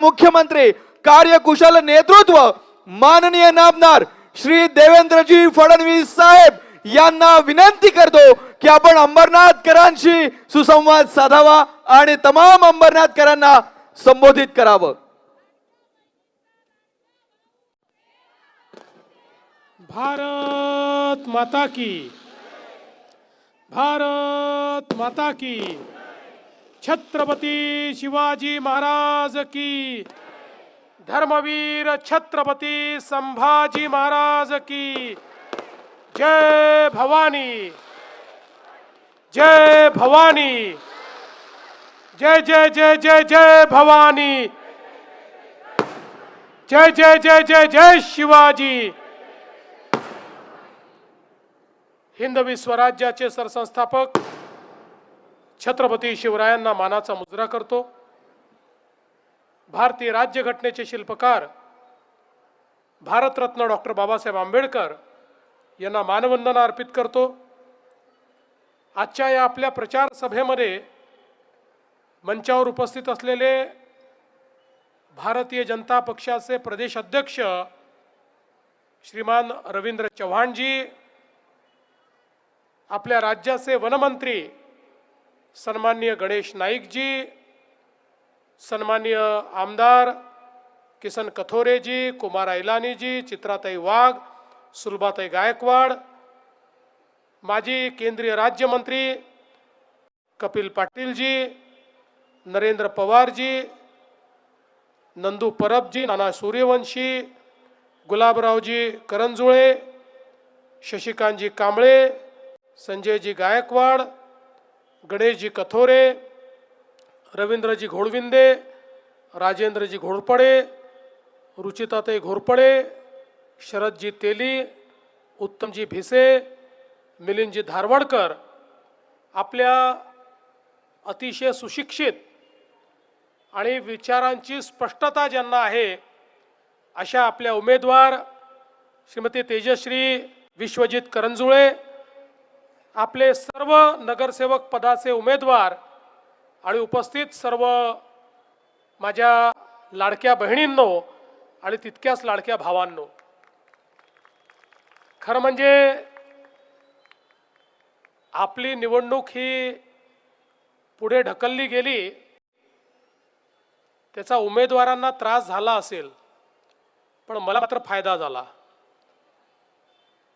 मुख्यमंत्री कार्यकुशल नेतृत्व माननीय नामदार श्री देवेंद्रजी फडणवीस साहेब यांना विनंती करतो की आपण अंबरनाथकरांशी सुसंवाद साधावा आणि तमाम अंबरनाथकरांना संबोधित करावं। भारत माता की, भारत माता की, छत्रपती शिवाजी महाराज की, धर्मवीर छत्रपती संभाजी महाराज की, जय भवानी, जय भवानी, जय जय जय जय जय भवानी, जय जय जय जय जय शिवाजी। हिंदवी स्वराज्याचे सरसंस्थापक छत्रपती शिवरायांना मानाचा मुजरा करतो। भारतीय राज्यघटनेचे शिल्पकार भारतरत्न डॉक्टर बाबासाहेब आंबेडकर यांना मानवंदना अर्पित करतो। आजच्या या आपल्या प्रचार सभेमध्ये मंचावर उपस्थित असलेले भारतीय जनता पक्षाचे प्रदेश अध्यक्ष श्रीमान रवींद्र चव्हाणजी, आपल्या राज्याचे वनमंत्री सन्माननीय गणेश नाईकजी, सन्माननीय आमदार किसन कथोरेजी, कुमार ऐलानीजी, चित्राताई वाघ, सुलभाताई गायकवाड, माजी केंद्रीय राज्यमंत्री कपिल पाटीलजी, नरेंद्र पवारजी, नंदू परबजी, नाना सूर्यवंशी, गुलाबरावजी करंजुळे, शशिकांतजी कांबळे, संजयजी गायकवाड, गणेशजी कथोरे, रवींद्रजी घोडविंदे, राजेंद्रजी घोरपडे, रुचिताताई घोरपडे, शरदजी तेली, उत्तमजी भिसे, मिलिंदजी धारवाडकर, आपल्या अतिशय सुशिक्षित आणि विचारांची स्पष्टता ज्यांना आहे अशा आपल्या उमेदवार श्रीमती तेजश्री विश्वजित करंजुळे, आपले सर्व नगरसेवक पदाचे उमेदवार आणि उपस्थित सर्व माझ्या लाडक्या बहिणींनो आणि तितक्याच लाडक्या भावांनो, खरं म्हणजे आपली निवडणूक ही पुढे ढकलली गेली, त्याचा उमेदवारांना त्रास झाला असेल, पण मला मात्र फायदा झाला।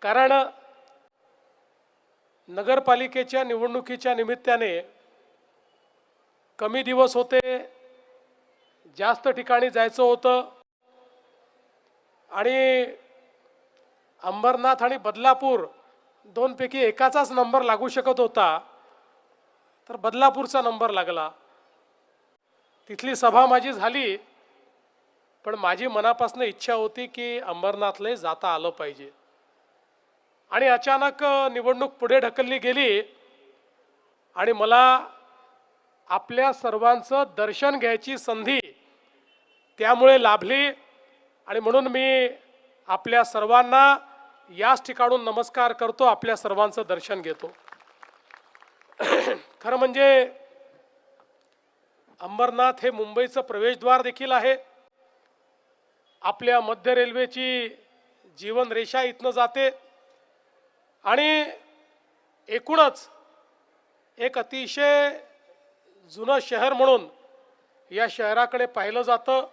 कारण नगरपालिकेच्या निवडणुकीच्या निमित्ताने कमी दिवस होते, जास्त ठिकाणी जायचं होतं आणि अंबरनाथ आणि बदलापूर दोनपैकी एकाचाच नंबर लागू शकत होता, तर बदलापूरचा नंबर लागला। तिथली सभा माझी झाली, पण माझी मनापासून इच्छा होती की अंबरनाथला जाता आलं पाहिजे आणि अचानक निवडणूक पुढे ढकलली गेली आणि मला आपल्या सर्वांचं दर्शन घ्यायची संधी त्यामुळे लाभली आणि म्हणून मी आपल्या सर्वांना याच ठिकाणून नमस्कार करतो, आपल्या सर्वांचं दर्शन घेतो। खरं म्हणजे अंबरनाथ हे मुंबईचं प्रवेशद्वार देखील आहे। आपल्या मध्य रेल्वेची जीवन रेषा इथनं जाते आणि एकूणच एक अतिशय जुनं शहर म्हणून या शहराकडे पाहिलं जातं।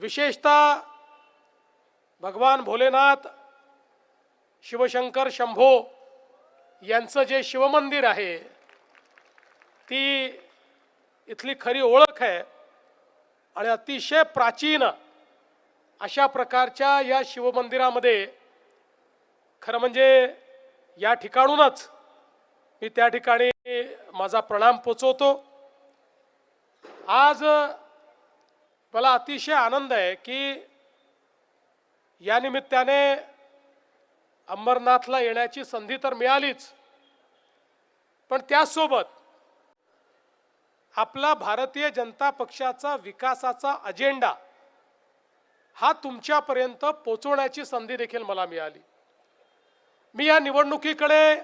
विशेषतः भगवान भोलेनाथ, शिवशंकर शंभो यांचं जे शिवमंदिर आहे ती इथली खरी ओळख आहे आणि अतिशय प्राचीन अशा प्रकारच्या या शिवमंदिरामध्ये खरं म्हणजे या ठिकाणूनच मी त्या ठिकाणी माझा प्रणाम पोचवतो। आज मला अतिशय आनंद आहे की या निमित्ताने अंबरनाथला येण्याची संधी तर मिळालीच, पण त्यासोबत आपला भारतीय जनता पक्षाचा विकासाचा अजेंडा हा तुमच्यापर्यंत पोहोचवण्याची संधी देखील मला मिळाली। मी या निवडणुकीकडे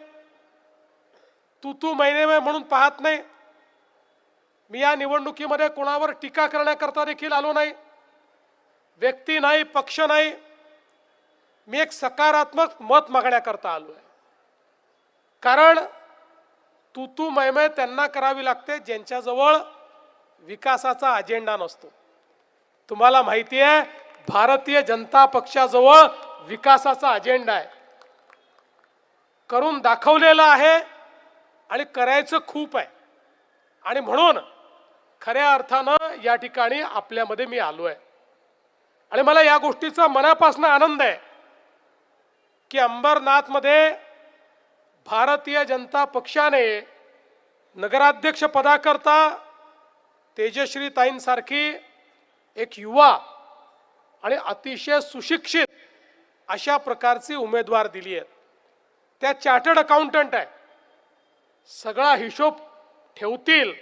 तू मैने में म्हणून पाहत नाही, मी या निवडणुकीमध्ये कोणावर टीका करण्याकरता देखील आलो नाही, व्यक्ती नाही, पक्ष नाही. मी एक सकारात्मक मत मागण्याकरता आलो आहे. कारण तू मैमे त्यांना करावी लागते ज्यांच्याजवळ विकासाचा अजेंडा नसतो. तुम्हाला माहिती आहे, भारतीय जनता पक्षाजवळ विकासाचा अजेंडा आहे, करून दाखवलेला आहे आणि करायचं खूप आहे. आणि म्हणून खऱ्या अर्थानं या ठिकाणी आपल्यामध्ये मी आलो आहे. आणि मला या गोष्टीचा मनापासून आनंद आहे की अंबरनाथमध्ये भारतीय जनता पक्षाने नगराध्यक्ष पदाकरता तेजश्री ताईंसारखी एक युवा आणि अतिशय सुशिक्षित अशा प्रकारची उमेदवार दिली आहेत. त्या चार्टर्ड अकाउंटंट आहे, सगळा हिशोब ठेवतील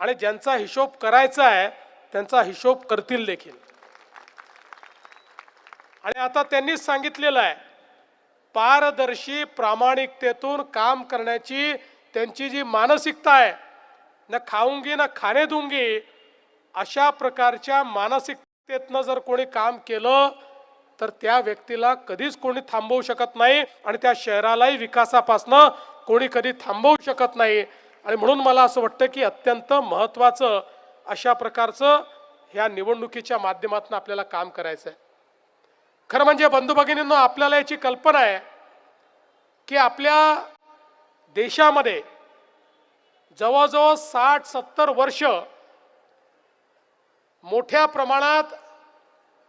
आणि ज्यांचा हिशोब करायचा आहे त्यांचा हिशोब करतील देखील. आणि आता त्यांनीच सांगितलेलं आहे, पारदर्शी प्रामाणिकतेतून काम करण्याची त्यांची जी मानसिकता आहे, न खाऊंगी न खाणे दूंगी, अशा प्रकारच्या मानसिकतेतनं जर कोणी काम केलं तर त्या व्यक्तीला कधीच कोणी थांबवू शकत नाही आणि त्या शहरालाही विकासापासनं कोणी कधी थांबवू शकत नाही. आणि म्हणून मला असं वाटतं की अत्यंत महत्त्वाचं अशा प्रकारचं ह्या निवडणुकीच्या माध्यमातून आपल्याला काम करायचं आहे. खरं म्हणजे बंधू भगिनींनो, आपल्याला याची कल्पना आहे की आपल्या देशामध्ये जवळजवळ 60-70 वर्ष मोठ्या प्रमाणात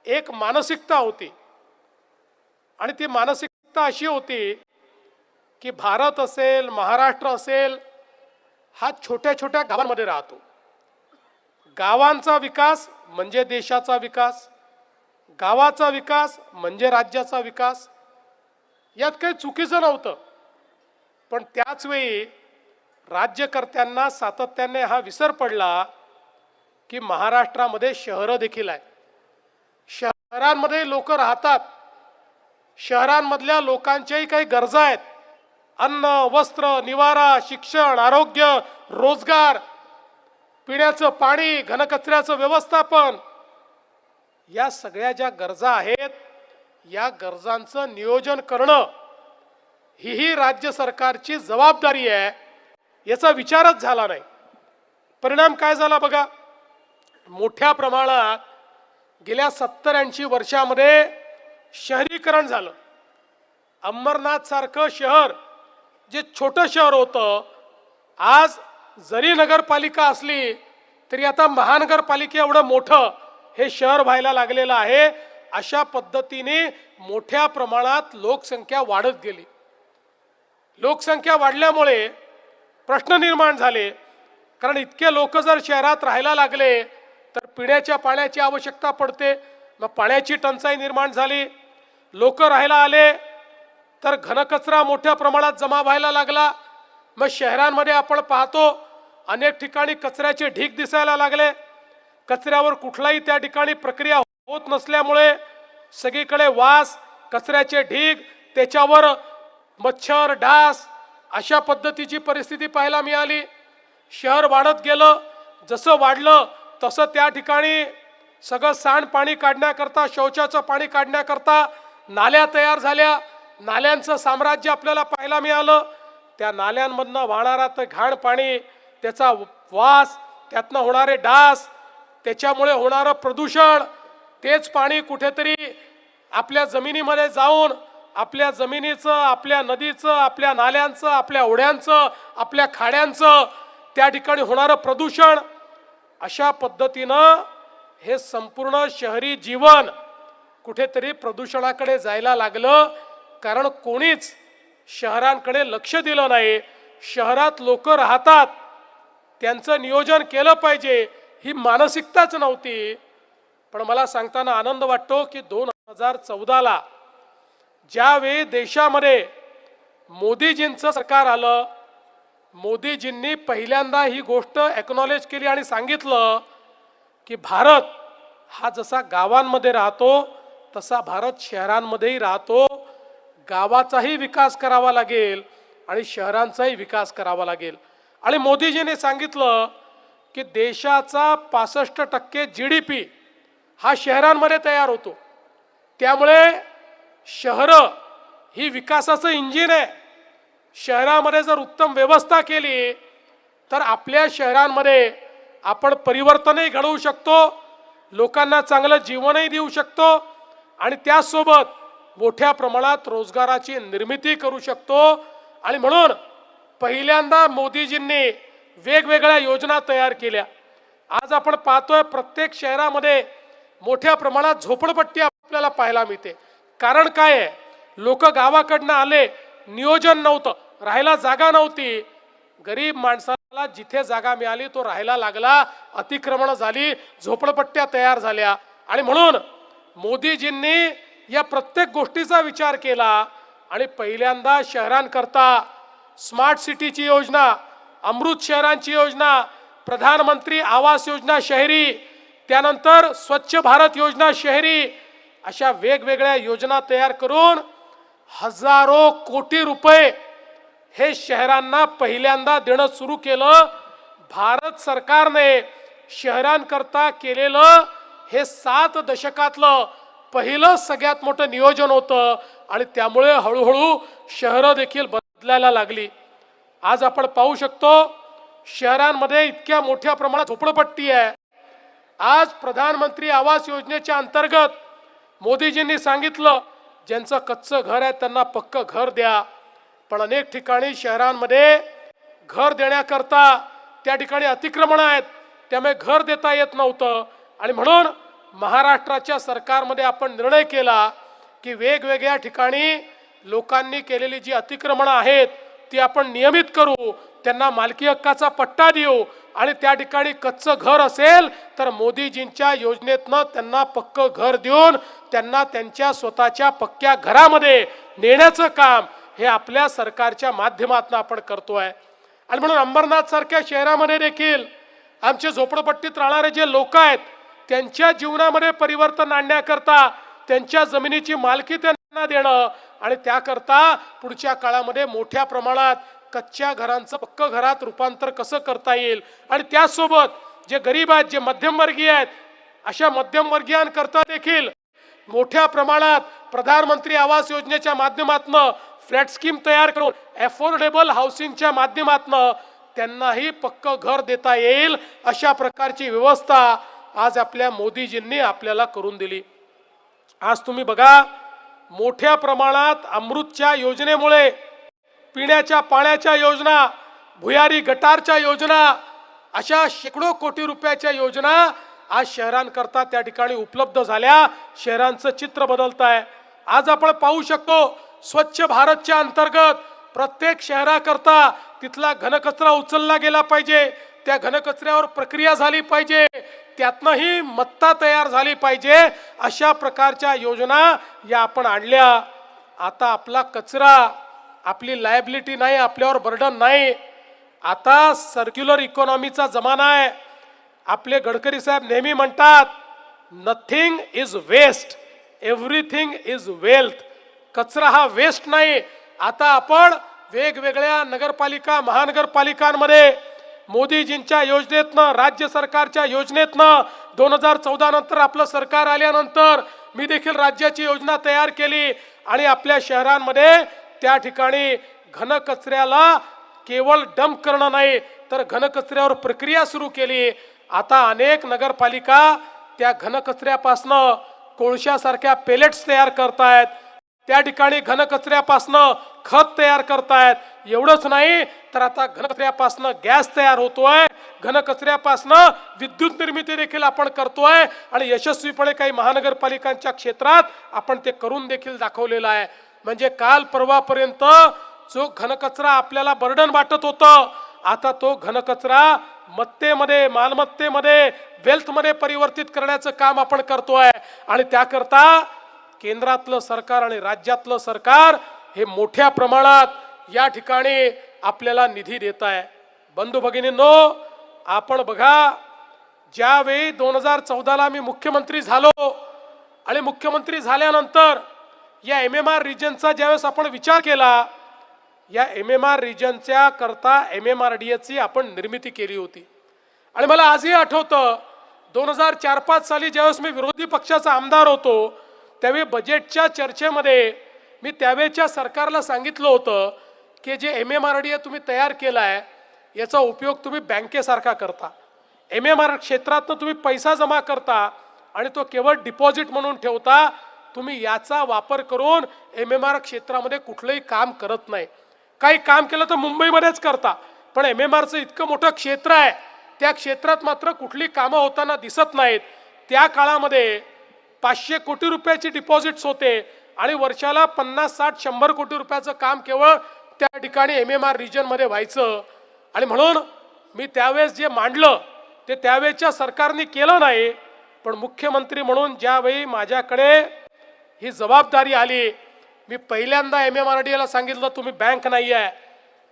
एक मानसिकता होती. आणि ती मानसिकता अशी होती की भारत असेल, महाराष्ट्र असेल, हा छोट्या छोट्या गावांमध्ये राहतो. गावांचा विकास म्हणजे देशाचा विकास, गावाचा विकास म्हणजे राज्याचा विकास. यात काही चुकीचं नव्हतं. पण त्याच वेळी राज्यकर्त्यांना सातत्याने हा विसर पडला की महाराष्ट्रामध्ये शहरं देखील आहेत. शहरांमध्ये लोक राहतात, शहरांमधल्या लोकांच्याही काही गरजा आहेत. अन्न, वस्त्र, निवारा, शिक्षण, आरोग्य, रोजगार, पिण्याचं पाणी, घनकचऱ्याचं व्यवस्थापन, या सगळ्या ज्या गरजा आहेत, या गरजांचं नियोजन करणं ही राज्य सरकारची जबाबदारी आहे. याचा विचारच झाला नाही. परिणाम काय झाला बघा. मोठ्या प्रमाणात गेल्या 70-80 वर्षामध्ये शहरीकरण झालं. अंबरनाथ सारखं शहर जे छोटं शहर होतं, आज जरी नगरपालिका असली तरी आता महानगरपालिके एवढं मोठं हे शहर व्हायला लागलेलं आहे. अशा पद्धतीने मोठ्या प्रमाणात लोकसंख्या वाढत गेली. लोकसंख्या वाढल्यामुळे प्रश्न निर्माण झाले. कारण इतके लोक जर शहरात राहायला लागले तर पिण्याच्या पाण्याची आवश्यकता पडते. मग पाण्याची टंचाई निर्माण झाली. लोक राहायला आले तर घनकचरा मोठ्या प्रमाणात जमा व्हायला लागला. मग शहरांमध्ये आपण पाहतो अनेक ठिकाणी कचऱ्याचे ढीग दिसायला लागले. कचऱ्यावर कुठलाही त्या ठिकाणी प्रक्रिया होत नसल्यामुळे सगळीकडे वास, कचऱ्याचे ढीग, त्याच्यावर मच्छर, डास, अशा पद्धतीची परिस्थिती पाहायला मिळाली. शहर वाढत गेलं. जसं वाढलं तसं त्या ठिकाणी सगळं सांडपाणी काढण्याकरता, शौचाचं पाणी काढण्याकरता नाल्या तयार झाल्या. नाल्यांचं साम्राज्य आपल्याला पाहायला मिळालं. त्या नाल्यांमधनं वाहणारा तर घाण पाणी, त्याचा वास, त्यातनं होणारे डास, त्याच्यामुळे होणारं प्रदूषण, तेच पाणी कुठेतरी आपल्या जमिनीमध्ये जाऊन आपल्या जमिनीचं, आपल्या नदीचं, आपल्या नाल्यांचं, आपल्या ओढ्यांचं, आपल्या खाड्यांचं त्या ठिकाणी होणारं प्रदूषण, अशा पद्धतीनं हे संपूर्ण शहरी जीवन कुठेतरी प्रदूषणाकडे जायला लागलं. कारण कोणीच शहरांकडे लक्ष दिलं नाही. शहरात लोक राहतात, त्यांचं नियोजन केलं पाहिजे ही मानसिकताच नव्हती. पण मला सांगताना आनंद वाटतो की 2014ला ज्यावेळी देशामध्ये मोदीजींचं सरकार आलं, मोदीजींनी पहिल्यांदा ही गोष्ट एक्नॉलेज केली आणि सांगितलं की भारत हा जसा गावांमध्ये राहतो तसा भारत शहरांमध्येही राहतो. गावाचाही विकास करावा लागेल आणि शहरांचाही विकास करावा लागेल. आणि मोदीजींनी सांगितलं की देशाचा 65% GDP हा शहरांमध्ये तयार होतो. त्यामुळे शहरं ही विकासाचं इंजिन आहे. शहरामध्ये जर उत्तम व्यवस्था केली तर आपल्या शहरांमध्ये आपण परिवर्तनही घडवू शकतो, लोकांना चांगलं जीवनही देऊ शकतो आणि त्यासोबत मोठ्या प्रमाणात रोजगाराची निर्मिती करू शकतो. आणि म्हणून पहिल्यांदा मोदीजींनी वेगवेगळ्या योजना तयार केल्या. आज आपण पाहतोय प्रत्येक शहरामध्ये मोठ्या प्रमाणात झोपडपट्टी आपल्याला पाहायला मिळते. कारण काय आहे, लोक गावाकडनं आले, नियोजन नव्हतं, राहायला जागा नव्हती. गरीब माणसाला जिथे जागा मिळाली तो राहायला लागला, अतिक्रमण झाली, झोपडपट्ट्या तयार झाल्या. आणि म्हणून मोदीजींनी या प्रत्येक गोष्टीचा विचार केला आणि पहिल्यांदा शहरांकरता स्मार्ट सिटीची योजना, अमृत शहरांची योजना, प्रधानमंत्री आवास योजना शहरी, त्यानंतर स्वच्छ भारत योजना शहरी, अशा वेगवेगळ्या योजना तयार करून हजारो कोटी रुपये हे शहरांना पहिल्यांदा देणं सुरू केलं. भारत सरकारने शहरांकरता केलेलं हे 7 दशकातलं पहिलं सगळ्यात मोठं नियोजन होतं आणि त्यामुळे हळूहळू शहरं देखील बदलायला लागली. आज आपण पाहू शकतो शहरांमध्ये इतक्या मोठ्या प्रमाणात झोपडपट्टी आहे. आज प्रधानमंत्री आवास योजनेच्या अंतर्गत मोदीजींनी सांगितलं ज्यांचं कच्चं घर आहे त्यांना पक्कं घर द्या. पण अनेक ठिकाणी शहरांमध्ये घर देण्याकरता त्या ठिकाणी अतिक्रमण आहेत, त्यामुळे घर देता येत नव्हतं. आणि म्हणून महाराष्ट्राच्या सरकारमध्ये आपण निर्णय केला की वेगवेगळ्या ठिकाणी लोकांनी केलेली जी अतिक्रमणं आहेत ती आपण नियमित करू, त्यांना मालकी हक्काचा पट्टा देऊ आणि त्या ठिकाणी कच्चं घर असेल तर मोदीजींच्या योजनेतनं त्यांना पक्कं घर देऊन त्यांना त्यांच्या स्वतःच्या पक्क्या घरामध्ये नेण्याचं काम हे आपल्या सरकारच्या माध्यमातून आपण करतोय. आणि म्हणून अंबरनाथ सारख्या शहरामध्ये देखील आमचे झोपडपट्टीत राहणारे जे लोक आहेत त्यांच्या जीवनामध्ये परिवर्तन आणण्याकरता त्यांच्या जमिनीची मालकी त्यांना देणं आणि त्याकरता पुढच्या काळामध्ये मोठ्या प्रमाणात कच्च्या घरांचं पक्क घरात रूपांतर कसं करता येईल आणि त्यासोबत जे गरीब आहेत, जे मध्यमवर्गीय आहेत, अशा मध्यमवर्गीयांकरता देखील मोठ्या प्रमाणात प्रधानमंत्री आवास योजनेच्या माध्यमातून फ्लॅट स्कीम तयार करून अफोर्डेबल हाऊसिंगच्या माध्यमातून त्यांनाही पक्क घर देता येईल अशा प्रकारची व्यवस्था आज आपल्या मोदीजींनी आपल्याला करून दिली. आज तुम्ही बघा मोठ्या प्रमाणात अमृतच्या योजनेमुळे पिण्याच्या पाण्याच्या योजना, भुयारी गटारच्या योजना, अशा शेकडो कोटी रुपयाच्या योजना आज शहरांकरता त्या ठिकाणी उपलब्ध झाल्या. शहरांचं चित्र बदलत आहे. आज आपण पाहू शकतो स्वच्छ भारतच्या अंतर्गत प्रत्येक शहराकरता तिथला घनकचरा उचलला गेला पाहिजे, त्या घनकचऱ्यावर प्रक्रिया झाली पाहिजे, त्यातनंही मत्ता तयार झाली पाहिजे. अशा प्रकारच्या योजना या आपण आणल्या. आता आपला कचरा आपली लायबिलिटी नाही, आपल्यावर बर्डन नाही. आता सर्क्युलर इकॉनॉमीचा जमाना आहे. आपले गडकरी साहेब नेहमी म्हणतात nothing is waste, everything is wealth. कचरा हा वेस्ट नाही. आता आपण वेगवेगळ्या नगरपालिका, महानगरपालिकांमध्ये मोदीजींच्या योजनेतनं, राज्य सरकारच्या योजनेतनं 2014 नंतर आपलं सरकार आल्यानंतर मी देखील राज्याची योजना तयार केली आणि आपल्या शहरांमध्ये त्या ठिकाणी घनकचऱ्याला केवळ डंप करणं नाही तर घनकचऱ्यावर प्रक्रिया सुरू केली. आता अनेक नगरपालिका त्या घनकचऱ्यापासनं कोळशासारख्या पेलेट्स तयार करतायत, त्या ठिकाणी घनकचऱ्यापासनं खत तयार करतायत. एवढंच नाही तर आता घनकचऱ्यापासनं गॅस तयार होतोय, घनकचऱ्यापासनं विद्युत निर्मिती देखील आपण करतोय आणि यशस्वीपणे काही महानगरपालिकांच्या क्षेत्रात आपण ते करून देखील दाखवलेलं आहे. म्हणजे काल परवापर्यंत जो घनकचरा आपल्याला बर्डन वाटत होतं, आता तो घनकचरा मत्तेमध्ये, मालमत्तेमध्ये, वेल्थमध्ये परिवर्तित करण्याचं काम आपण करतोय. आणि त्याकरता केंद्रातलं सरकार आणि राज्यातलं सरकार हे मोठ्या प्रमाणात या ठिकाणी आपल्याला निधी देत आहे. बंधू भगिनींनो, आपण बघा ज्यावेळी 2014ला मी मुख्यमंत्री झालो आणि मुख्यमंत्री झाल्यानंतर या MMR रिजनचा ज्यावेळेस आपण विचार केला, या MMR रिजनच्या करता MMRDAची आपण निर्मिती केली होती आणि मला आजही आठवतं 2004-05 साली ज्यावेळेस मी विरोधी पक्षाचा आमदार होतो त्यावेळी बजेटच्या चर्चेमध्ये मी त्यावेळेच्या सरकारला सांगितलं होतं की जे MMRDA तुम्ही तयार केला आहे याचा उपयोग तुम्ही बँकेसारखा करता, MMR क्षेत्रातनं तुम्ही पैसा जमा करता आणि तो केवळ डिपॉझिट म्हणून ठेवता, तुम्ही याचा वापर करून MMR क्षेत्रामध्ये कुठलंही काम करत नाही. काही काम केलं तर मुंबईमध्येच करता, पण MMRचं इतकं मोठं क्षेत्र आहे त्या क्षेत्रात मात्र कुठली कामं होताना दिसत नाहीत. त्या काळामध्ये 500 कोटी रुपयाची डिपॉझिट्स होते आणि वर्षाला 50-60-100 कोटी रुपयाचं काम केवळ त्या ठिकाणी MMR रिजनमध्ये व्हायचं. आणि म्हणून मी त्यावेळेस जे मांडलं ते त्यावेळेच्या सरकारने केलं नाही, पण मुख्यमंत्री म्हणून ज्यावेळी माझ्याकडे ही जबाबदारी आली मी पहिल्यांदा MMRDAला सांगितलं तुम्ही बँक नाही आहे,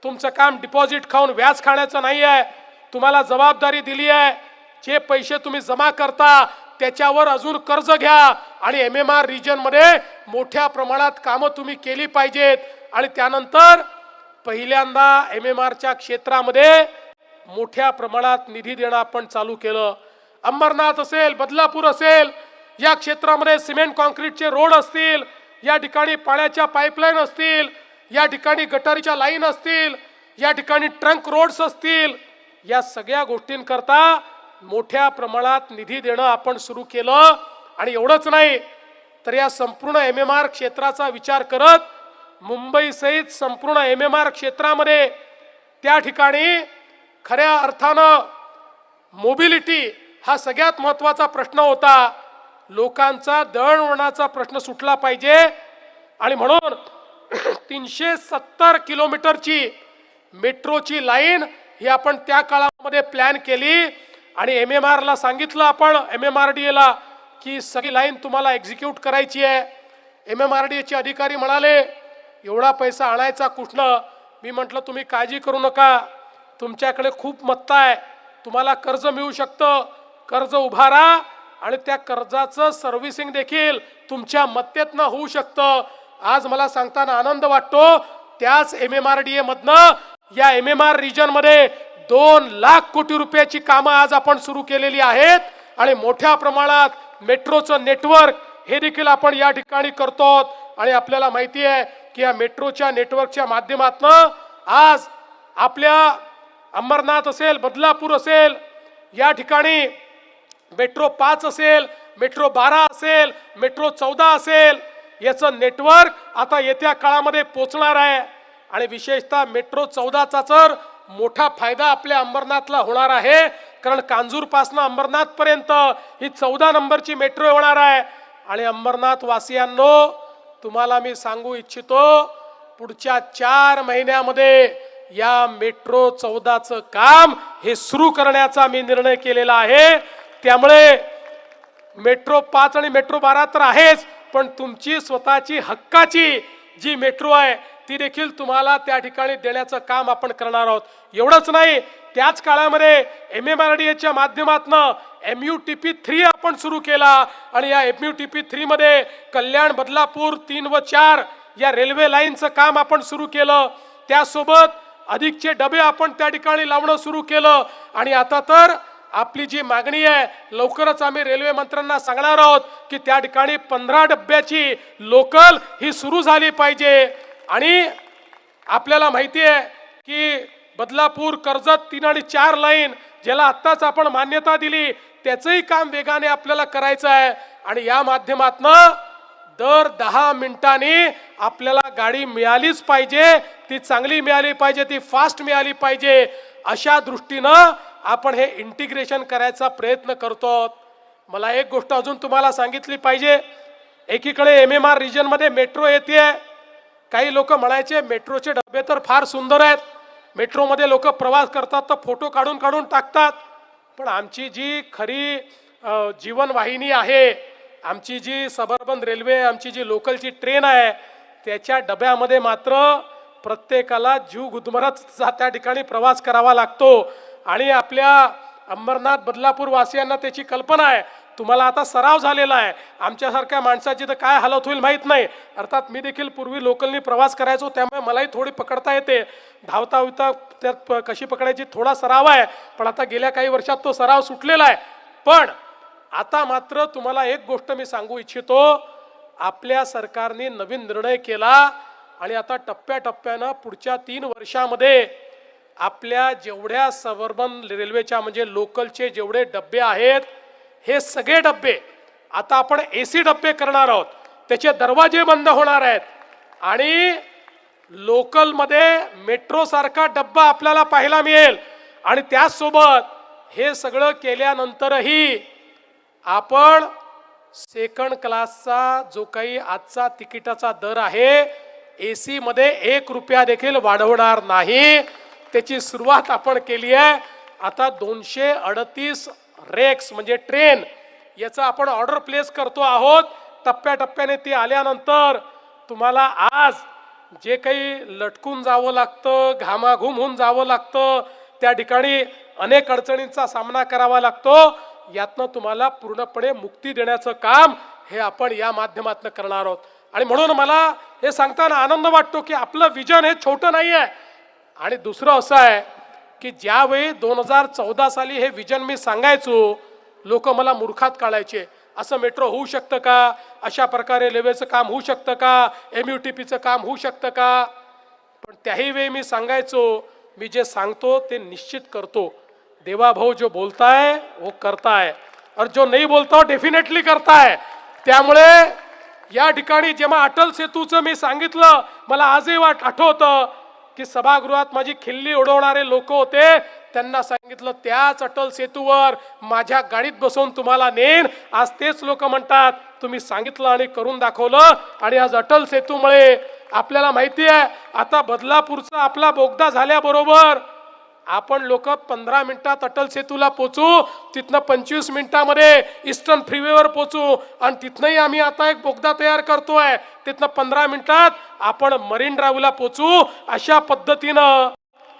तुमचं काम डिपॉझिट खाऊन व्याज खाण्याचं नाही आहे, तुम्हाला जबाबदारी दिली आहे जे पैसे तुम्ही जमा करता त्याच्यावर अजून कर्ज घ्या आणि MMR रिजनमध्ये मोठ्या प्रमाणात कामं तुम्ही केली पाहिजेत. आणि त्यानंतर पहिल्यांदा MMRच्या क्षेत्रामध्ये मोठ्या प्रमाणात निधी देणं आपण चालू केलं. अंबरनाथ असेल, बदलापूर असेल, या क्षेत्रामध्ये सिमेंट कॉन्क्रीटचे रोड असतील, या ठिकाणी पाण्याच्या पाईपलाईन असतील, या ठिकाणी गटारीच्या लाईन असतील, या ठिकाणी ट्रंक रोड्स असतील, या सगळ्या गोष्टींकरता मोठ्या प्रमाणात निधी देणं आपण सुरू केलं. आणि एवढंच नाही तर या संपूर्ण MMR क्षेत्राचा विचार करत मुंबईसहित संपूर्ण MMR क्षेत्रामध्ये त्या ठिकाणी खऱ्या अर्थानं मोबिलिटी हा सगळ्यात महत्त्वाचा प्रश्न होता. लोकांचा दळणवळणाचा प्रश्न सुटला पाहिजे आणि म्हणून 370 किलोमीटरची मेट्रोची लाईन ही आपण त्या काळामध्ये प्लॅन केली आणि MMRला सांगितलं आपण MMRDAला की सगळी लाईन तुम्हाला एक्झिक्यूट करायची आहे. MMRDAचे अधिकारी म्हणाले एवढा पैसा आणायचा कुठनं? मी म्हटलं तुम्ही काळजी करू नका, तुमच्याकडे खूप मत्ता आहे, तुम्हाला कर्ज मिळू शकतं, कर्ज उभारा आणि त्या कर्जाचं सर्व्हिसिंग देखील तुमच्या मत्तेतनं होऊ शकतं. आज मला सांगताना आनंद वाटतो त्याच MMRDA मधनं या MMR रिजन मध्ये 2 लाख कोटी रुपयाची कामं आज आपण सुरू केलेली आहेत आणि मोठ्या प्रमाणात मेट्रोचं नेटवर्क हे देखील आपण या ठिकाणी करतो. आणि आपल्याला माहिती आहे की या मेट्रोच्या नेटवर्कच्या माध्यमातून आज आपल्या अंबरनाथ असेल, बदलापूर असेल, या ठिकाणी मेट्रो 5 असेल, मेट्रो 12 असेल, मेट्रो 14 असेल, याचं नेटवर्क आता येत्या काळामध्ये पोहोचणार आहे. आणि विशेषतः मेट्रो 14चा तर मोठा फायदा आपल्या अंबरनाथला होणार आहे, कारण कांजूर पासून अंबरनाथ पर्यंत ही 14 नंबरची मेट्रो होणार आहे. आणि अंबरनाथ वासियांनो तुम्हाला मी सांगू इच्छितो पुढच्या 4 महिन्यामध्ये या मेट्रो 14चं काम हे सुरू करण्याचा मी निर्णय केलेला आहे. त्यामुळे मेट्रो 5 आणि मेट्रो 12 तर आहेच, पण तुमची स्वतःची हक्काची जी मेट्रो आहे ती देखील तुम्हाला त्या ठिकाणी देण्याचं काम आपण करणार आहोत. एवढंच नाही, त्याच काळामध्ये MMRDAच्या माध्यमातून MUTP3 आपण सुरू केला आणि या MUTP3 मध्ये कल्याण, बदलापूर 3 व 4 या रेल्वे लाईनचं काम आपण सुरू केलं. त्यासोबत अधिकचे डबे आपण त्या ठिकाणी लावणं सुरू केलं. आणि आता तर आपली जी मागणी आहे लवकरच आम्ही रेल्वे मंत्र्यांना सांगणार आहोत की त्या ठिकाणी 15 डब्याची लोकल ही सुरू झाली पाहिजे. आणि आपल्याला माहिती आहे की बदलापूर, कर्जत 3 आणि 4 लाईन ज्याला आत्ताच आपण मान्यता दिली त्याचंही काम वेगाने आपल्याला करायचं आहे. आणि या माध्यमातनं दर 10 मिनिटांनी आपल्याला गाडी मिळालीच पाहिजे, ती चांगली मिळाली पाहिजे, ती फास्ट मिळाली पाहिजे. अशा दृष्टीनं आपण हे इंटिग्रेशन करायचा प्रयत्न करतो. मला एक गोष्ट अजून तुम्हाला सांगितली पाहिजे. एकीकडे MMR रिजन मध्ये मेट्रो येते. काही लोक म्हणायचे मेट्रोचे डबे तर फार सुंदर आहेत, मेट्रोमध्ये लोक प्रवास करतात तर फोटो काढून काढून टाकतात, पण आमची जी खरी जीवनवाहिनी आहे, आमची जी सबअर्बन रेल्वे, आमची जी लोकलची ट्रेन आहे त्याच्या डब्यामध्ये मात्र प्रत्येकाला जीव गुदमरत त्या ठिकाणी प्रवास करावा लागतो. आणि आपल्या अंबरनाथ, बदलापूर वासियांना त्याची कल्पना आहे. तुम्हाला आता सराव झालेला आहे. आमच्यासारख्या माणसाची तर काय हालत होईल माहीत नाही. अर्थात मी देखील पूर्वी लोकलनी प्रवास करायचो, त्यामुळे मलाही थोडी पकडता येते. धावता विवता त्यात कशी पकडायची थोडा सराव आहे, पण आता गेल्या काही वर्षात तो सराव सुटलेला आहे. पण आता मात्र तुम्हाला एक गोष्ट मी सांगू इच्छितो, आपल्या सरकारने नवीन निर्णय केला आणि आता टप्प्याटप्प्यानं पुढच्या 3 वर्षामध्ये आपल्या जेवढ्या सबअर्बन रेल्वेच्या म्हणजे लोकलचे जेवढे डबे आहेत, हे सगळे डबे आता आपण AC डबे करणार आहोत. त्याचे दरवाजे बंद होणार आहेत आणि लोकलमध्ये मेट्रो सारखा डब्बा आपल्याला पाहायला मिळेल. आणि त्याचसोबत हे सगळं केल्यानंतरही आपण सेकंड क्लासचा जो काही आजचा तिकिटाचा दर आहे, AC मध्ये 1 रुपया देखील वाढवणार नाही. त्याची सुरुवात आपण केली आहे. आता 238 रेक्स म्हणजे ट्रेन याचा आपण ऑर्डर प्लेस करतो आहोत. टप्प्याटप्प्याने ती आल्यानंतर तुम्हाला आज जे काही लटकून जावं लागतं, घामाघूम होऊन जावं लागतं, त्या ठिकाणी अनेक अडचणींचा सामना करावा लागतो, यातनं तुम्हाला पूर्णपणे मुक्ती देण्याचं काम हे आपण या माध्यमातून करणार आहोत. आणि म्हणून मला हे सांगताना आनंद वाटतो की आपलं विजन हे छोटं नाही आहे. आणि दुसरं असं आहे की ज्यावेळी 2014 साली हे विजन मी सांगायचो, लोक मला मूर्खात काढायचे. असं मेट्रो होऊ शकतं का? अशा प्रकारे रेल्वेचं काम होऊ शकतं का? MUTPचं काम होऊ शकतं का? पण त्याही वेळी मी सांगायचो, मी जे सांगतो ते निश्चित करतो. देवा भाऊ जो बोलता है वो करता है और जो नहीं बोलता डेफिनेटली करता है. त्यामुळे या ठिकाणी जेव्हा अटल सेतूचं मी सांगितलं, मला आजही आठवतं की सभागृहात माझी खिल्ली उडवणारे लोक होते. त्यांना सांगितलं त्याच अटल सेतूवर माझ्या गाडीत बसवून तुम्हाला नेन. आज तेच लोक म्हणतात तुम्ही सांगितलं आणि करून दाखवलं. आणि आज अटल सेतूमुळे आपल्याला माहिती आहे, आता बदलापूरचा आपला बोगदा झाल्याबरोबर आपण लोक 15 मिनिटात अटल सेतूला पोचू, तिथनं 25 मिनिटामध्ये ईस्टर्न फ्रीवेवर पोचू आणि तिथनंही आम्ही आता एक बोगदा तयार करतोय, तिथनं 15 मिनिटात आपण मरीन ड्राईव्हला पोचू. अशा पद्धतीनं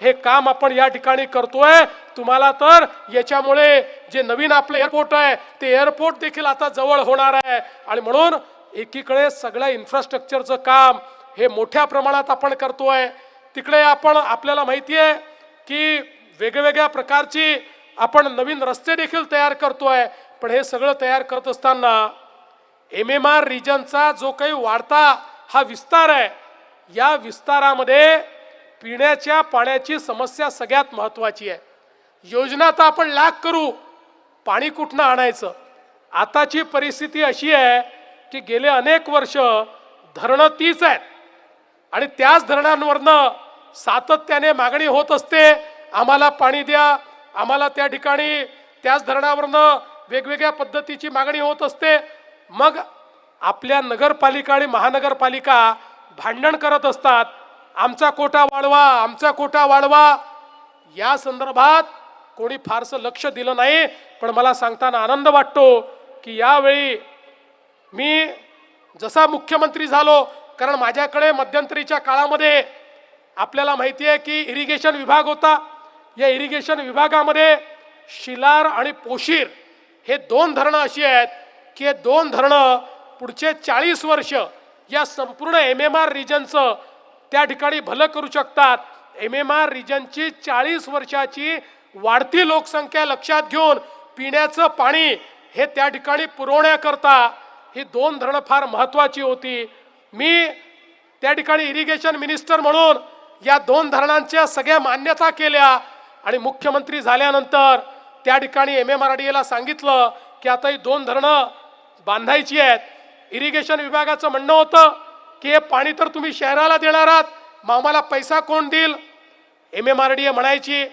हे काम आपण या ठिकाणी करतोय. तुम्हाला तर याच्यामुळे जे नवीन आपलं एअरपोर्ट आहे ते एअरपोर्ट देखील आता जवळ होणार आहे. आणि म्हणून एकीकडे सगळ्या इन्फ्रास्ट्रक्चरचं काम हे मोठ्या प्रमाणात आपण करतोय, तिकडे आपण आपल्याला माहिती आहे की वेगवेगळ्या प्रकारची आपण नवीन रस्ते देखील तयार करतोय. पण हे सगळं तयार करत असताना MMR रिजनचा जो काही वाढता हा विस्तार आहे, या विस्तारामध्ये पिण्याच्या पाण्याची समस्या सगळ्यात महत्वाची आहे. योजना तर आपण लाख करू, पाणी कुठनं आणायचं? आताची परिस्थिती अशी आहे की गेले अनेक वर्ष धरणं तीच आहेत आणि त्याच धरणांवरनं सातत्याने मागणी होत असते, आम्हाला पाणी द्या, आम्हाला त्या ठिकाणी त्याच धरणावरनं वेगवेगळ्या पद्धतीची मागणी होत असते. मग आपल्या नगरपालिका आणि महानगरपालिका भांडण करत असतात, आमचा कोटा वाढवा, आमचा कोटा वाढवा. या संदर्भात कोणी फारसं लक्ष दिलं नाही. पण मला सांगताना आनंद वाटतो की यावेळी मी जसा मुख्यमंत्री झालो, कारण माझ्याकडे मध्यंतरीच्या काळामध्ये आपल्याला माहिती आहे की इरिगेशन विभाग होता. या इरिगेशन विभागामध्ये शिलार आणि पोशीर हे 2 धरणं अशी आहेत की हे 2 धरणं पुढचे 40 वर्ष या संपूर्ण MMR रिजनचं त्या ठिकाणी भलं करू शकतात. MMR रिजनची 40 वर्षाची वाढती लोकसंख्या लक्षात घेऊन पिण्याचं पाणी हे त्या ठिकाणी पुरवण्याकरता ही 2 धरणं फार महत्वाची होती. मी त्या ठिकाणी इरिगेशन मिनिस्टर म्हणून या 2 धरणांच्या सगळ्या मान्यता केल्या आणि मुख्यमंत्री झाल्यानंतर त्या ठिकाणी MMRDA सांगितलं की आता ही 2 धरणं बांधायची आहेत. इरिगेशन विभागाचं म्हणणं होतं की हे पाणी तर तुम्ही शहराला देणार आहात, मग आम्हाला पैसा कोण देईल? MMRDA म्हणायची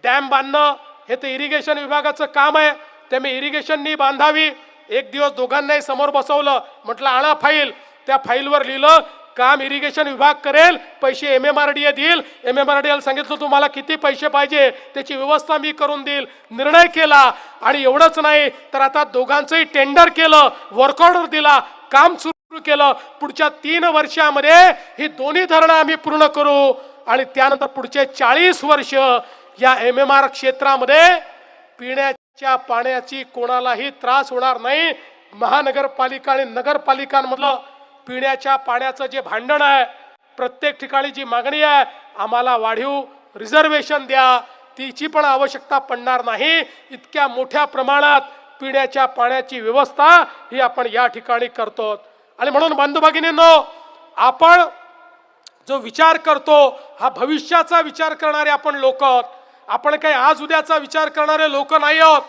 डॅम बांधणं हे तर इरिगेशन विभागाचं काम आहे, त्यामुळे इरिगेशननी बांधावी. एक दिवस दोघांनाही समोर बसवलं, म्हटलं आणा फाईल. त्या फाईलवर लिहिलं काम इरिगेशन विभाग करेल, पैसे MMRDA देईल. MMRDA सांगितलं तुम्हाला किती पैसे पाहिजे त्याची व्यवस्था मी करून देईल. निर्णय केला आणि एवढंच नाही तर आता दोघांचंही टेंडर केलं, वर्क ऑर्डर दिला, काम सुरू केलं. पुढच्या 3 वर्षामध्ये ही दोन्ही धरणं आम्ही पूर्ण करू आणि त्यानंतर पुढचे 40 वर्ष या MMR क्षेत्रामध्ये पिण्याच्या च्या पाण्याची कोणालाही त्रास होणार नाही. महानगरपालिका आणि नगरपालिकांमधलं पिण्याच्या पाण्याचं जे भांडण आहे, प्रत्येक ठिकाणी जी मागणी आहे, आम्हाला वाढीव रिझर्वेशन द्या, तिची पण आवश्यकता पडणार नाही. इतक्या मोठ्या प्रमाणात पिण्याच्या पाण्याची व्यवस्था ही आपण या ठिकाणी करतो. आणि म्हणून बंधू भगिनींनो, आपण जो विचार करतो हा भविष्याचा विचार करणारे आपण लोक आहोत. आपण काही आज उद्याचा विचार करणारे लोक नाही आहोत.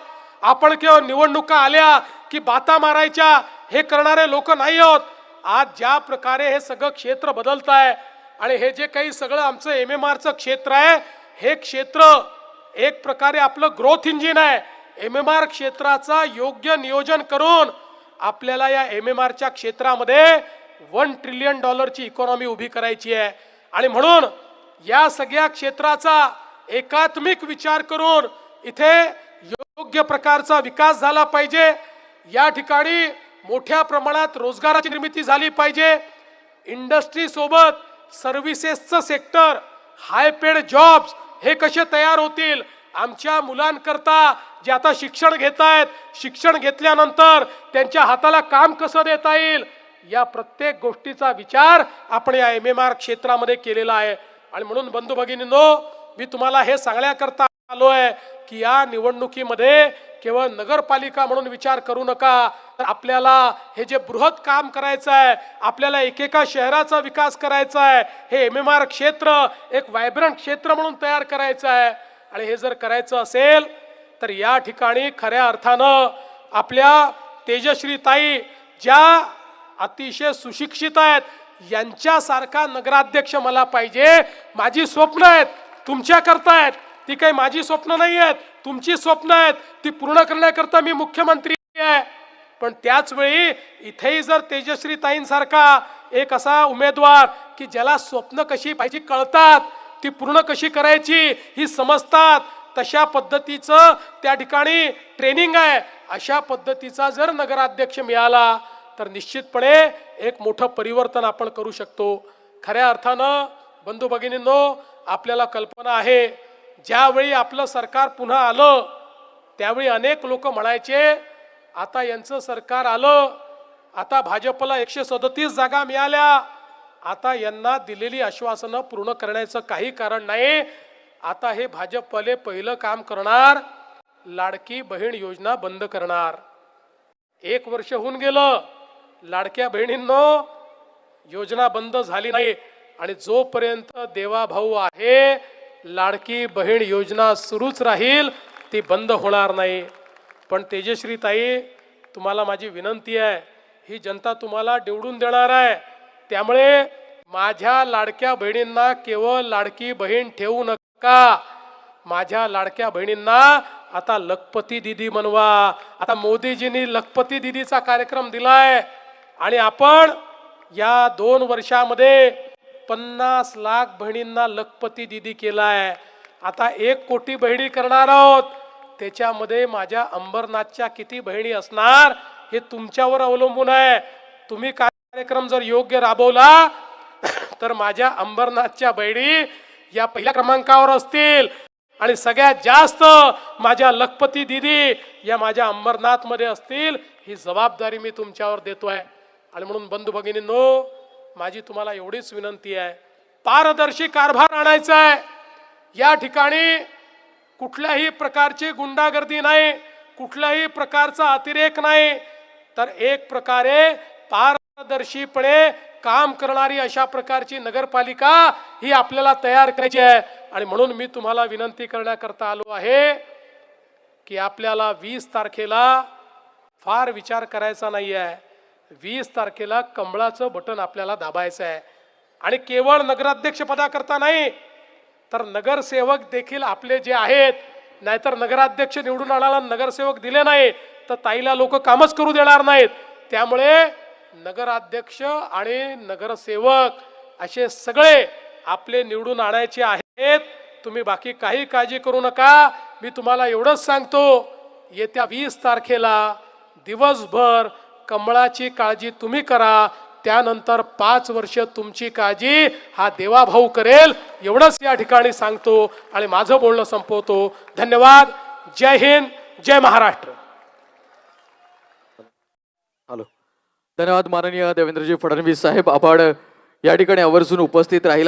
आपण केवळ निवडणुका आल्या की बाता मारायच्या हे करणारे लोक नाही आहोत. आज ज्या प्रकारे हे सगळं क्षेत्र बदलत आहे आणि हे जे काही सगळं आमचं MMRचं क्षेत्र आहे, हे क्षेत्र एक प्रकारे आपलं ग्रोथ इंजिन आहे. MMR क्षेत्राचा योग्य नियोजन करून आपल्याला या MMRच्या क्षेत्रामध्ये $1 ट्रिलियन इकॉनॉमी उभी करायची आहे. आणि म्हणून या सगळ्या क्षेत्राचा एकात्मिक विचार करून इथे योग्य प्रकारचा विकास झाला पाहिजे. या ठिकाणी मोठ्या प्रमाणात रोजगाराची निर्मिती झाली पाहिजे. इंडस्ट्री सोबत सर्व्हिसेसचं सेक्टर, हाय पेड जॉब्स हे कसे तयार होतील. आमच्या मुलांकरता जे आता शिक्षण घेत आहेत, शिक्षण घेतल्यानंतर त्यांच्या हाताला काम कसं देता येईल, या प्रत्येक गोष्टीचा विचार आपण या MMR क्षेत्रामध्ये केलेला आहे. आणि म्हणून बंधू भगिनींनो, मी तुम्हाला हे सांगण्याकरता आलोय की या निवडणुकीमध्ये केवळ नगरपालिका म्हणून विचार करू नका. तर आपल्याला हे जे बृहत काम करायचं आहे, आपल्याला एकेका शहराचा विकास करायचा आहे. हे MMR क्षेत्र एक व्हायब्रंट क्षेत्र म्हणून तयार करायचं आहे. आणि हे जर करायचं असेल तर या ठिकाणी खऱ्या अर्थानं आपल्या तेजश्री ताई ज्या अतिशय सुशिक्षित आहेत, यांच्यासारखा नगराध्यक्ष मला पाहिजे. माझी स्वप्न आहेत, तुमच्या करता आहेत. ती काही माझी स्वप्न नाही आहेत, तुमची स्वप्न आहेत. ती पूर्ण करण्याकरता मी मुख्यमंत्री आहे. पण त्याच वेळी इथेही जर तेजश्री ताईंसारखा एक असा उमेदवार की ज्याला स्वप्न कशी पाहिजे कळतात, ती पूर्ण कशी करायची ही समजतात, तशा पद्धतीचं त्या ठिकाणी ट्रेनिंग आहे, अशा पद्धतीचा जर नगराध्यक्ष मिळाला तर निश्चितपणे एक मोठं परिवर्तन आपण करू शकतो. खऱ्या अर्थानं बंधू भगिनींनो, आपल्याला कल्पना आहे, ज्यावेळी आपलं सरकार पुन्हा आलं त्यावेळी अनेक लोक म्हणायचे आता यांचं सरकार आलं, आता भाजपला 137 जागा मिळाल्या, आता यांना दिलेली आश्वासनं पूर्ण करण्याचं काही कारण नाही. आता हे भाजपवाले पहिलं काम करणार, लाडकी बहीण योजना बंद करणार. 1 वर्ष होऊन गेलं, लाडक्या बहिणींनो योजना बंद झाली नाही. आणि जोपर्यंत देवाभाऊ आहे, लाडकी बहीण योजना सुरूच राहील, ती बंद होणार नाही. पण तेजश्री ताई, तुम्हाला माझी विनंती आहे, ही जनता तुम्हाला निवडून देणार आहे. त्यामुळे माझ्या लाडक्या बहिणींना केवळ लाडकी बहीण ठेवू नका. माझ्या लाडक्या बहिणींना आता लखपती दीदी बनवा. आता मोदीजींनी लखपती दीदीचा कार्यक्रम दिलाय आणि आपण या 2 वर्षामध्ये 50 लाख बहिणींना लखपती दीदी केलाय. आता 1 कोटी बहिणी करणार आहोत. त्याच्यामध्ये माझ्या अंबरनाथच्या किती बहिणी असणार हे तुमच्यावर अवलंबून आहे. तुम्ही कार्यक्रम जर योग्य राबवला तर माझ्या अंबरनाथच्या बहिणी या पहिल्या क्रमांकावर असतील आणि सगळ्यात जास्त माझ्या लखपती दीदी या माझ्या अंबरनाथ मध्ये असतील. ही जबाबदारी मी तुमच्यावर देतोय. आणि म्हणून बंधू भगिनींनो, माझी तुम्हाला एवढीच विनंती आहे, पारदर्शी कारभार आणायचा आहे. या ठिकाणी कुठल्याही प्रकारची गुंडागर्दी नाही, कुठल्याही प्रकारचा अतिरेक नाही, तर एक प्रकारे पारदर्शीपणे काम करणारी अशा प्रकारची नगरपालिका ही आपल्याला तयार करायची आहे. आणि म्हणून मी तुम्हाला विनंती करण्याकरता आलो आहे की आपल्याला 20 तारखेला फार विचार करायचा नाही आहे. 20 तारखेला कमळाचं बटन आपल्याला दाबायचं आहे. आणि केवळ नगराध्यक्ष पदाकरता नाही, तर नगरसेवक देखील आपले जे आहेत, नाहीतर नगराध्यक्ष निवडून आणायला नगरसेवक दिले नाही तर ताईला लोक कामच करू देणार नाहीत. त्यामुळे नगराध्यक्ष आणि नगरसेवक असे सगळे आपले निवडून आणायचे आहेत. तुम्ही बाकी काही काळजी करू नका. मी तुम्हाला एवढंच सांगतो, येत्या 20 तारखेला दिवसभर कमळाची काळजी तुम्ही करा. त्यानंतर 5 वर्ष तुमची काळजी हा देवाभाऊ करेल. एवढंच या ठिकाणी सांगतो आणि माझं बोलणं संपवतो. धन्यवाद. जय हिंद, जय महाराष्ट्र. हॅलो, धन्यवाद माननीय देवेंद्रजी फडणवीस साहेब. आपण या ठिकाणी आवर्जून उपस्थित राहिला.